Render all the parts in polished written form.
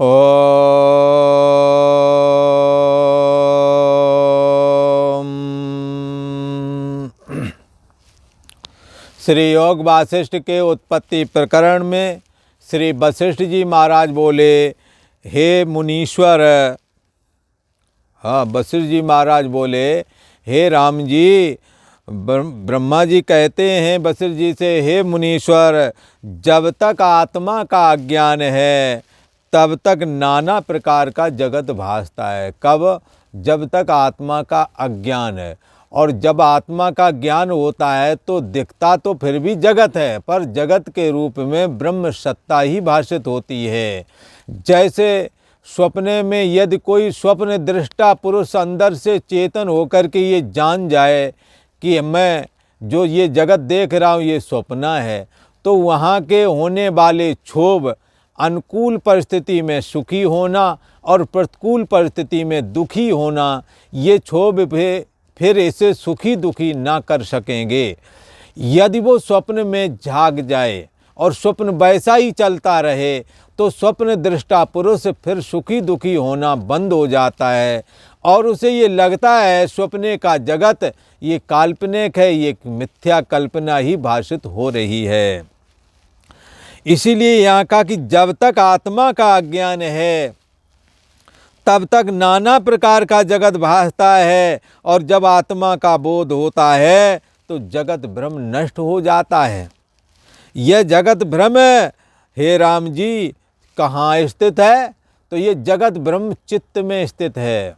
ओम। श्री योग वासिष्ठ के उत्पत्ति प्रकरण में श्री वशिष्ठ जी महाराज बोले, हे मुनीश्वर, वशिष्ठ जी महाराज बोले, हे राम जी, ब्रह्मा जी कहते हैं वशिष्ठ जी से, हे मुनीश्वर, जब तक आत्मा का अज्ञान है तब तक नाना प्रकार का जगत भासता है। कब? जब तक आत्मा का अज्ञान है। और जब आत्मा का ज्ञान होता है तो दिखता तो फिर भी जगत है, पर जगत के रूप में ब्रह्म सत्ता ही भाषित होती है। जैसे स्वप्ने में यदि कोई स्वप्न दृष्टा पुरुष अंदर से चेतन होकर के ये जान जाए कि मैं जो ये जगत देख रहा हूँ ये स्वप्न है, तो वहाँ के होने वाले क्षोभ, अनुकूल परिस्थिति में सुखी होना और प्रतिकूल परिस्थिति में दुखी होना, ये क्षोभ फिर इसे सुखी दुखी ना कर सकेंगे। यदि वो स्वप्न में जाग जाए और स्वप्न वैसा ही चलता रहे तो स्वप्न दृष्टा पुरुष फिर सुखी दुखी होना बंद हो जाता है और उसे ये लगता है स्वप्ने का जगत ये काल्पनिक है, ये मिथ्या कल्पना ही भाषित हो रही है। इसीलिए यहाँ का कि जब तक आत्मा का अज्ञान है तब तक नाना प्रकार का जगत भासता है, और जब आत्मा का बोध होता है तो जगत भ्रम नष्ट हो जाता है। यह जगत भ्रम, हे राम जी, कहाँ स्थित है? तो ये जगत ब्रह्म चित्त में स्थित है।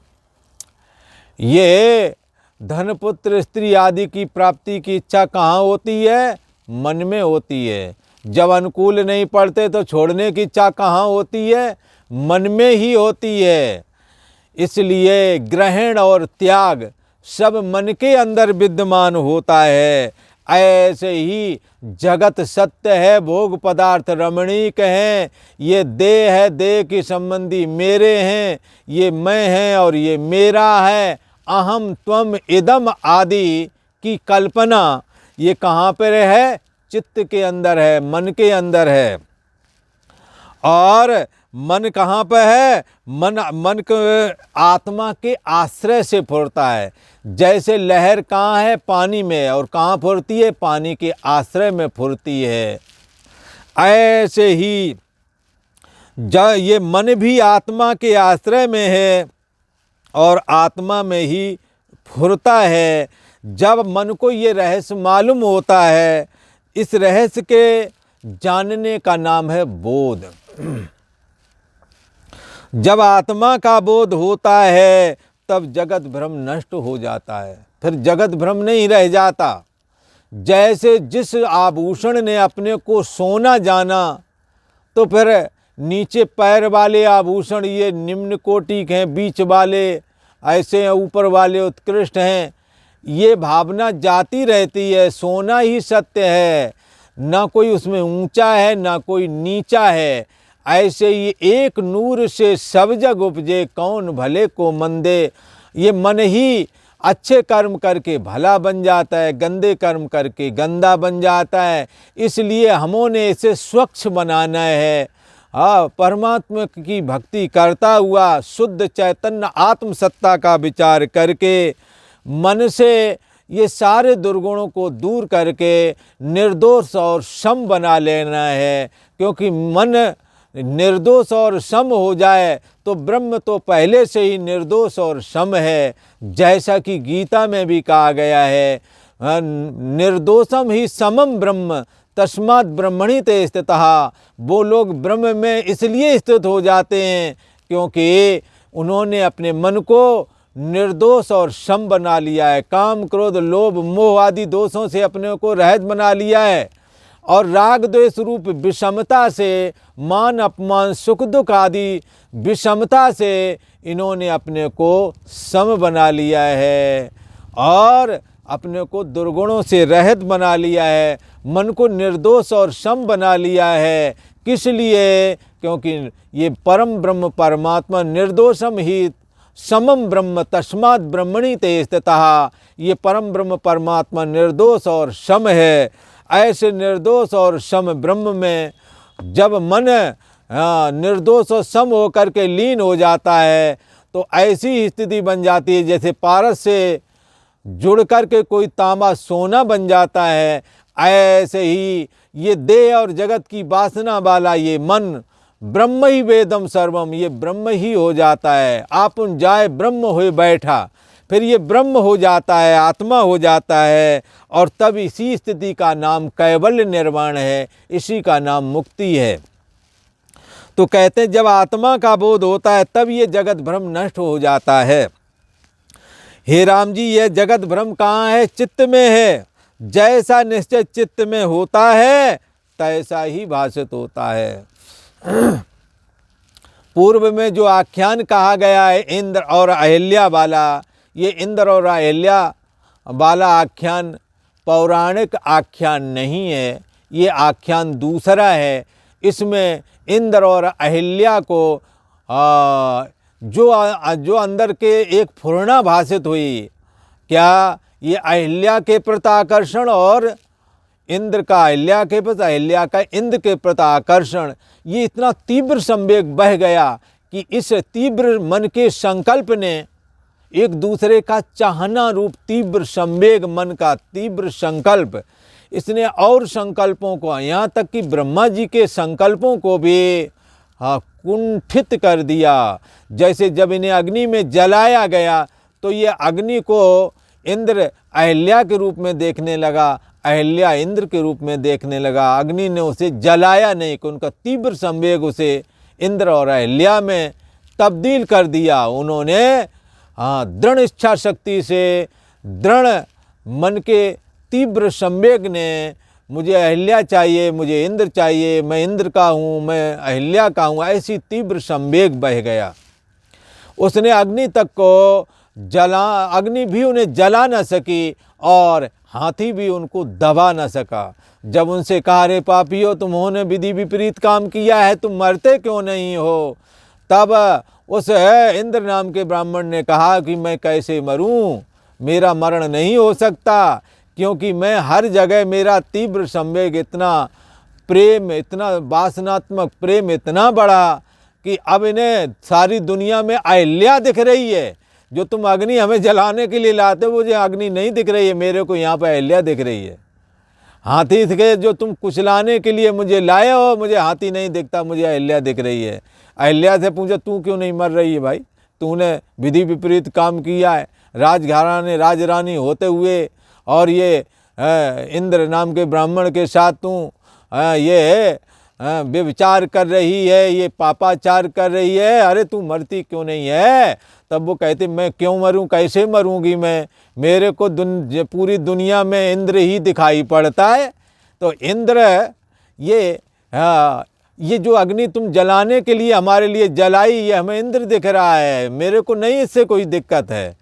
ये धन पुत्र स्त्री आदि की प्राप्ति की इच्छा कहाँ होती है? मन में होती है। जब अनुकूल नहीं पड़ते तो छोड़ने की इच्छा कहाँ होती है? मन में ही होती है। इसलिए ग्रहण और त्याग सब मन के अंदर विद्यमान होता है। ऐसे ही जगत सत्य है, भोग पदार्थ रमणीक हैं, ये देह है, देह के संबंधी मेरे हैं, ये मैं है और ये मेरा है, अहम त्वम इदम आदि की कल्पना ये कहाँ पर है? चित्त के अंदर है, मन के अंदर है। और मन कहाँ पर है? मन को आत्मा के आश्रय से फुरता है। जैसे लहर कहाँ है? पानी में। और कहाँ फुरती है? पानी के आश्रय में फुरती है। ऐसे ही ये मन भी आत्मा के आश्रय में है और आत्मा में ही फुरता है। जब मन को ये रहस्य मालूम होता है, इस रहस्य के जानने का नाम है बोध। जब आत्मा का बोध होता है तब जगत भ्रम नष्ट हो जाता है, फिर जगत भ्रम नहीं रह जाता। जैसे जिस आभूषण ने अपने को सोना जाना तो फिर नीचे पैर वाले आभूषण ये निम्न कोटि के हैं, बीच वाले ऐसे ऊपर वाले उत्कृष्ट हैं, ये भावना जाती रहती है। सोना ही सत्य है, ना कोई उसमें ऊंचा है ना कोई नीचा है। ऐसे ही एक नूर से सब जग उपजे, कौन भले को मंदे। ये मन ही अच्छे कर्म करके भला बन जाता है, गंदे कर्म करके गंदा बन जाता है। इसलिए हमों इसे स्वच्छ बनाना है। परमात्मा की भक्ति करता हुआ शुद्ध चैतन्य आत्मसत्ता का विचार करके मन से ये सारे दुर्गुणों को दूर करके निर्दोष और सम बना लेना है। क्योंकि मन निर्दोष और सम हो जाए तो ब्रह्म तो पहले से ही निर्दोष और सम है। जैसा कि गीता में भी कहा गया है, निर्दोषम ही समम ब्रह्म तस्मात् ब्रह्मणि ते स्थितः। वो लोग ब्रह्म में इसलिए स्थित हो जाते हैं क्योंकि उन्होंने अपने मन को निर्दोष और सम बना लिया है। काम क्रोध लोभ मोह आदि दोषों से अपने को रहित बना लिया है और राग द्वेष रूप विषमता से, मान अपमान सुख दुख आदि विषमता से इन्होंने अपने को सम बना लिया है और अपने को दुर्गुणों से रहित बना लिया है। मन को निर्दोष और सम बना लिया है। किस लिए? क्योंकि ये परम ब्रह्म परमात्मा निर्दोषम ही समम ब्रह्म तस्मात् ब्रह्मणि ते स्थितः। ये परम ब्रह्म परमात्मा निर्दोष और सम है। ऐसे निर्दोष और सम ब्रह्म में जब मन निर्दोष और सम होकर के लीन हो जाता है, तो ऐसी स्थिति बन जाती है जैसे पारस से जुड़ कर के कोई तांबा सोना बन जाता है। ऐसे ही ये देह और जगत की वासना वाला ये मन ब्रह्म ही वेदम सर्वम, ये ब्रह्म ही हो जाता है। आपुन जाए ब्रह्म होए बैठा, फिर ये ब्रह्म हो जाता है, आत्मा हो जाता है, और तब इसी स्थिति का नाम कैवल्य निर्वाण है, इसी का नाम मुक्ति है। तो कहते हैं जब आत्मा का बोध होता है तब ये जगत भ्रम नष्ट हो जाता है। हे राम जी, यह जगत भ्रम कहाँ है? चित्त में है। जैसा निश्चय चित्त में होता है तैसा ही भाषित होता है। पूर्व में जो आख्यान कहा गया है इंद्र और अहिल्या वाला, ये इंद्र और अहिल्या वाला आख्यान पौराणिक आख्यान नहीं है, ये आख्यान दूसरा है। इसमें इंद्र और अहिल्या को जो अंदर के एक फुरना भाषित हुई, क्या ये अहिल्या के प्रति आकर्षण और इंद्र का अहिल्या के प्रति, अहिल्या का इंद्र के प्रति आकर्षण, ये इतना तीव्र संवेग बह गया कि इस तीव्र मन के संकल्प ने एक दूसरे का चाहना रूप तीव्र संवेग, मन का तीव्र संकल्प, इसने और संकल्पों को, यहाँ तक कि ब्रह्मा जी के संकल्पों को भी कुंठित कर दिया। जैसे जब इन्हें अग्नि में जलाया गया तो ये अग्नि को इंद्र अहिल्या के रूप में देखने लगा, अहिल्या इंद्र के रूप में देखने लगा। अग्नि ने उसे जलाया नहीं कि उनका तीव्र संवेग उसे इंद्र और अहिल्या में तब्दील कर दिया। उन्होंने दृढ़ इच्छा शक्ति से, दृढ़ मन के तीव्र संवेग ने, मुझे अहिल्या चाहिए, मुझे इंद्र चाहिए, मैं इंद्र का हूँ, मैं अहिल्या का हूँ, ऐसी तीव्र संवेग बह गया। उसने अग्नि तक को अग्नि भी उन्हें जला न सकी और हाथी भी उनको दबा न सका। जब उनसे कहा, रे पापियों, तुमने विधि विपरीत काम किया है, तुम मरते क्यों नहीं हो? तब उस इंद्र नाम के ब्राह्मण ने कहा कि मैं कैसे मरूं, मेरा मरण नहीं हो सकता, क्योंकि मैं हर जगह, मेरा तीव्र संवेग इतना प्रेम, इतना वासनात्मक प्रेम इतना बड़ा कि अब इन्हें सारी दुनिया में अहिल्या दिख रही है। जो तुम अग्नि हमें जलाने के लिए लाते हो, मुझे अग्नि नहीं दिख रही है, मेरे को यहाँ पर अहिल्या दिख रही है। हाथी थे जो तुम कुचलाने के लिए मुझे लाए हो, मुझे हाथी नहीं दिखता, मुझे अहिल्या दिख रही है। अहिल्या से पूछा, तू क्यों नहीं मर रही है भाई? तूने विधि विपरीत काम किया है, राजघराने राजरानी होते हुए, और ये इंद्र नाम के ब्राह्मण के साथ तू ये व्यभिचार कर रही है, ये पापाचार कर रही है, अरे तू मरती क्यों नहीं है? तब वो कहते, मैं क्यों मरूं, कैसे मरूंगी मैं, मेरे को पूरी दुनिया में इंद्र ही दिखाई पड़ता है। तो इंद्र ये जो अग्नि तुम जलाने के लिए हमारे लिए जलाई, ये हमें इंद्र दिख रहा है, मेरे को नहीं इससे कोई दिक्कत है।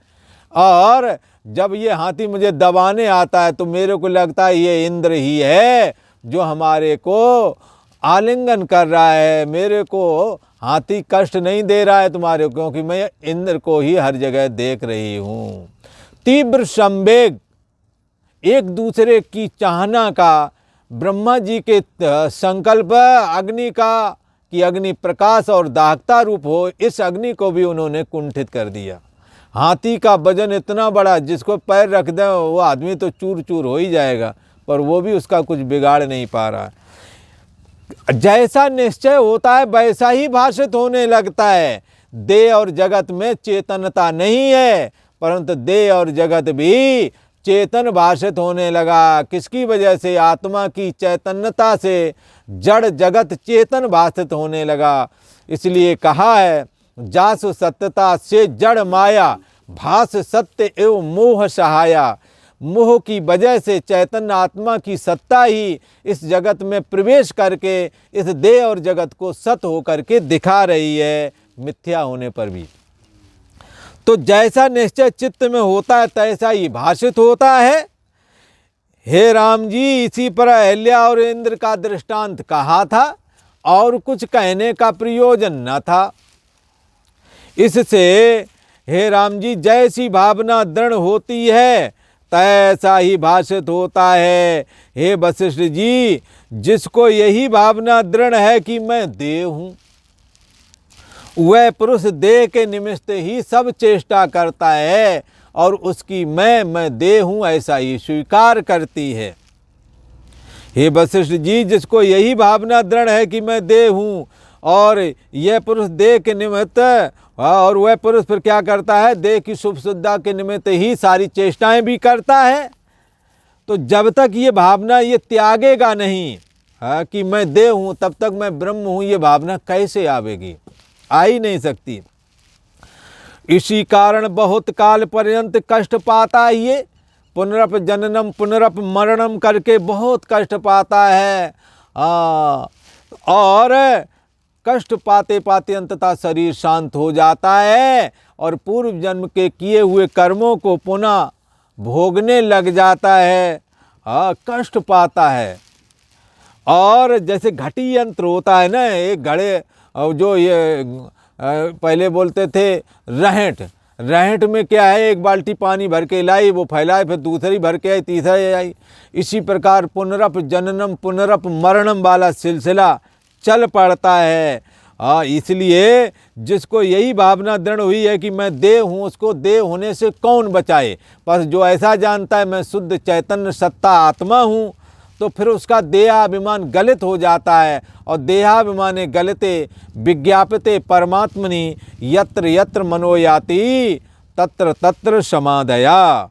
और जब ये हाथी मुझे दबाने आता है तो मेरे को लगता है ये इंद्र ही है जो हमारे को आलिंगन कर रहा है, मेरे को हाथी कष्ट नहीं दे रहा है तुम्हारे को, क्योंकि मैं इंद्र को ही हर जगह देख रही हूँ। तीव्र संवेग, एक दूसरे की चाहना का, ब्रह्मा जी के संकल्प अग्नि का कि अग्नि प्रकाश और दाहकता रूप हो, इस अग्नि को भी उन्होंने कुंठित कर दिया। हाथी का वजन इतना बड़ा, जिसको पैर रख दें वो आदमी तो चूर चूर हो ही जाएगा, पर वो भी उसका कुछ बिगाड़ नहीं पा रहा। जैसा निश्चय होता है वैसा ही भाषित होने लगता है। देह और जगत में चेतनता नहीं है, परंतु देह और जगत भी चेतन भाषित होने लगा। किसकी वजह से? आत्मा की चैतन्यता से जड़ जगत चेतन भाषित होने लगा। इसलिए कहा है, जासु सत्यता से जड़ माया, भास सत्य एवं मोह सहाया। मोह की वजह से चैतन्य आत्मा की सत्ता ही इस जगत में प्रवेश करके इस देह और जगत को सत होकर के दिखा रही है, मिथ्या होने पर भी। तो जैसा निश्चय चित्त में होता है तैसा ही भाषित होता है। हे राम जी, इसी पर अहिल्या और इंद्र का दृष्टांत कहा था और कुछ कहने का प्रयोजन न था। इससे हे राम जी, जैसी भावना दृढ़ होती है तैसा ही भाषित होता है। हे वशिष्ठ जी, जिसको यही भावना दृढ़ है कि मैं देव हूँ, वह पुरुष देह के निमित्त ही सब चेष्टा करता है और उसकी मैं देह हूँ ऐसा ही स्वीकार करती है। हे वशिष्ठ जी, जिसको यही भावना दृढ़ है कि मैं देह हूँ और यह पुरुष देह के निमित्त, और वह पुरुष फिर क्या करता है, देह की शुभ शुद्धता के निमित्त ही सारी चेष्टाएं भी करता है। तो जब तक ये भावना ये त्यागेगा नहीं कि मैं देह हूँ, तब तक मैं ब्रह्म हूँ, ये भावना कैसे आवेगी? आ ही नहीं सकती। इसी कारण बहुत काल पर्यंत कष्ट पाता है ये, पुनरप जननम पुनरप मरणम करके बहुत कष्ट पाता है। और कष्ट पाते पाते अंततः शरीर शांत हो जाता है और पूर्व जन्म के किए हुए कर्मों को पुनः भोगने लग जाता है। कष्ट पाता है। और जैसे घटी यंत्र होता है ना, एक घड़े जो ये पहले बोलते थे रहेंट में क्या है, एक बाल्टी पानी भर के लाई, वो फैलाए, फिर दूसरी भर के आई, तीसरी आई। इसी प्रकार पुनरप जननम पुनरप मरणम वाला सिलसिला चल पड़ता है। इसलिए जिसको यही भावना दृढ़ हुई है कि मैं देह हूँ, उसको देह होने से कौन बचाए। पर जो ऐसा जानता है मैं शुद्ध चैतन्य सत्ता आत्मा हूँ, तो फिर उसका देहाभिमान गलित हो जाता है। और देहाभिमाने गलिते विज्ञापते परमात्मनि यत्र यत्र मनो याति तत्र तत्र समाधया।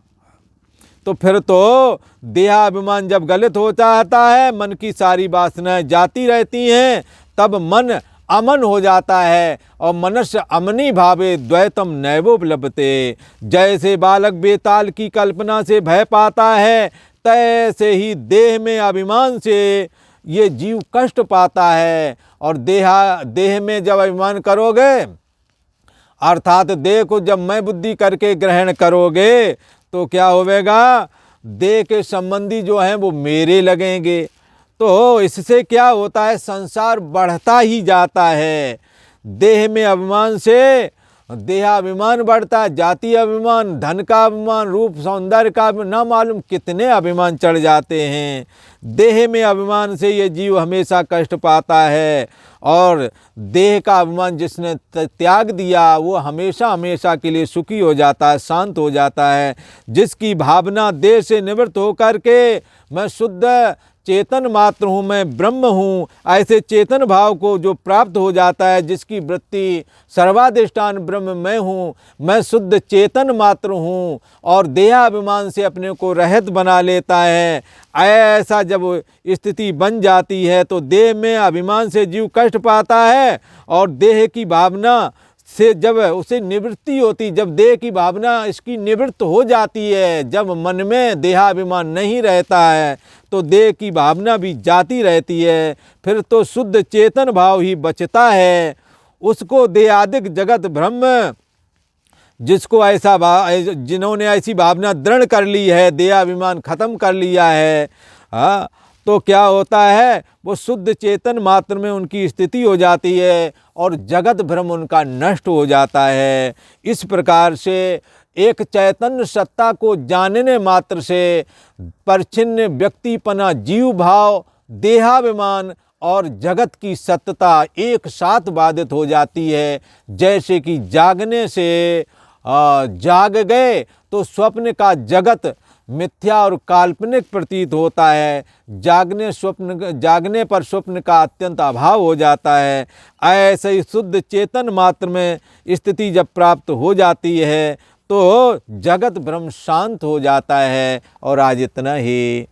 तो फिर तो देहाभिमान जब गलित हो जाता है, मन की सारी वासनाएं जाती रहती हैं, तब मन अमन हो जाता है। और मनस्य अमनी भावे द्वैतम नैवोपलब्धते। जैसे बालक बेताल की कल्पना से भय पाता है, तैसे ही देह में अभिमान से ये जीव कष्ट पाता है। और देह में जब अभिमान करोगे, अर्थात देह को जब मैं बुद्धि करके ग्रहण करोगे, तो क्या होवेगा, देह के संबंधी जो हैं वो मेरे लगेंगे। तो इससे क्या होता है, संसार बढ़ता ही जाता है। देह में अभिमान से देहाभिमान बढ़ता है, जाति अभिमान, धन का अभिमान, रूप सौंदर्य का ना मालूम कितने अभिमान चढ़ जाते हैं। देह में अभिमान से ये जीव हमेशा कष्ट पाता है। और देह का अभिमान जिसने त्याग दिया, वो हमेशा हमेशा के लिए सुखी हो जाता है, शांत हो जाता है। जिसकी भावना देह से निवृत्त होकर के मैं शुद्ध चेतन मात्र हूँ, मैं ब्रह्म हूँ, ऐसे चेतन भाव को जो प्राप्त हो जाता है, जिसकी वृत्ति सर्वाधिष्ठान ब्रह्म मैं हूँ, मैं शुद्ध चेतन मात्र हूँ, और देहाभिमान से अपने को रहित बना लेता है, ऐसा जब स्थिति बन जाती है तो देह में अभिमान से जीव कष्ट पाता है। और देह की भावना से जब उसे निवृत्ति होती, जब देह की भावना इसकी निवृत्त हो जाती है, जब मन में देहाभिमान नहीं रहता है, तो देह की भावना भी जाती रहती है। फिर तो शुद्ध चेतन भाव ही बचता है। उसको देहादिक जगत ब्रह्म, जिसको ऐसा जिन्होंने ऐसी भावना दृढ़ कर ली है, देहाभिमान खत्म कर लिया है, तो क्या होता है, वो शुद्ध चेतन मात्र में उनकी स्थिति हो जाती है और जगत भ्रम उनका नष्ट हो जाता है। इस प्रकार से एक चैतन्य सत्ता को जानने मात्र से परिच्छिन्न व्यक्तिपना, जीव भाव, देहाभिमान और जगत की सत्यता एक साथ बाधित हो जाती है। जैसे कि जागने से जाग गए तो स्वप्न का जगत मिथ्या और काल्पनिक प्रतीत होता है, जागने पर स्वप्न का अत्यंत अभाव हो जाता है। ऐसे ही शुद्ध चेतन मात्र में स्थिति जब प्राप्त हो जाती है तो जगत ब्रह्म शांत हो जाता है। और आज इतना ही।